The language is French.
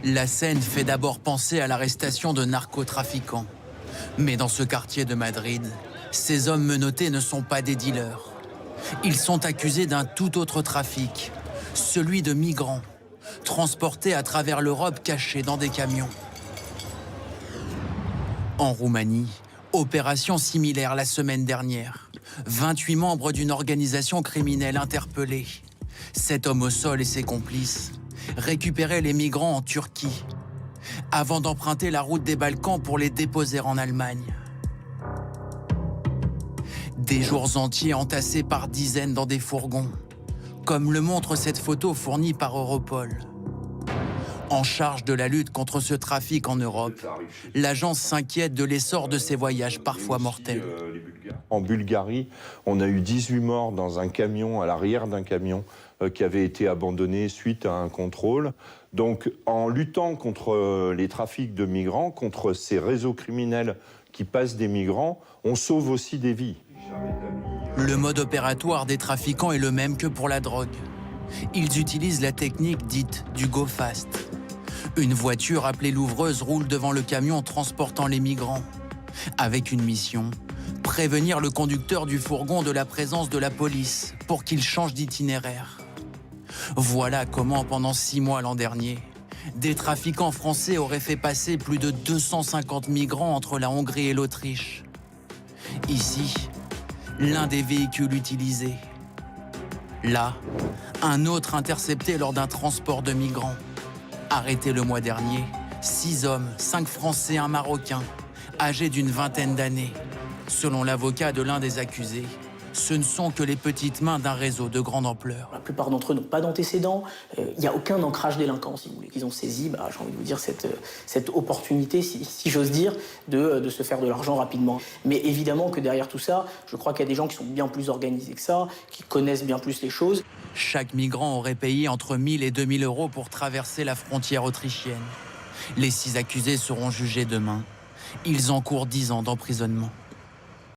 La scène fait d'abord penser à l'arrestation de narcotrafiquants. Mais dans ce quartier de Madrid, ces hommes menottés ne sont pas des dealers. Ils sont accusés d'un tout autre trafic, celui de migrants, transportés à travers l'Europe cachés dans des camions. En Roumanie, opération similaire la semaine dernière. 28 membres d'une organisation criminelle interpellés. 7 hommes au sol et ses complices récupéraient les migrants en Turquie, avant d'emprunter la route des Balkans pour les déposer en Allemagne. Des jours entiers entassés par dizaines dans des fourgons, comme le montre cette photo fournie par Europol. En charge de la lutte contre ce trafic en Europe, l'agence s'inquiète de l'essor de ces voyages parfois mortels. En Bulgarie, on a eu 18 morts dans un camion, à l'arrière d'un camion, qui avait été abandonné suite à un contrôle. Donc, en luttant contre les trafics de migrants, contre ces réseaux criminels qui passent des migrants, on sauve aussi des vies. Le mode opératoire des trafiquants est le même que pour la drogue. Ils utilisent la technique dite du go fast. Une voiture appelée l'ouvreuse roule devant le camion transportant les migrants, avec une mission: prévenir le conducteur du fourgon de la présence de la police pour qu'il change d'itinéraire. Voilà comment, pendant 6 mois l'an dernier, des trafiquants français auraient fait passer plus de 250 migrants entre la Hongrie et l'Autriche. Ici, l'un des véhicules utilisés. Là, un autre intercepté lors d'un transport de migrants. Arrêtés le mois dernier, 6 hommes, 5 Français et un Marocain, âgés d'une vingtaine d'années. Selon l'avocat de l'un des accusés, ce ne sont que les petites mains d'un réseau de grande ampleur. La plupart d'entre eux n'ont pas d'antécédents, il n'y a aucun ancrage délinquant, si vous voulez. Ils ont saisi, j'ai envie de vous dire, cette opportunité, si j'ose dire, de se faire de l'argent rapidement. Mais évidemment que derrière tout ça, je crois qu'il y a des gens qui sont bien plus organisés que ça, qui connaissent bien plus les choses. Chaque migrant aurait payé entre 1 000 et 2 000 euros pour traverser la frontière autrichienne. Les 6 accusés seront jugés demain. Ils encourent 10 ans d'emprisonnement.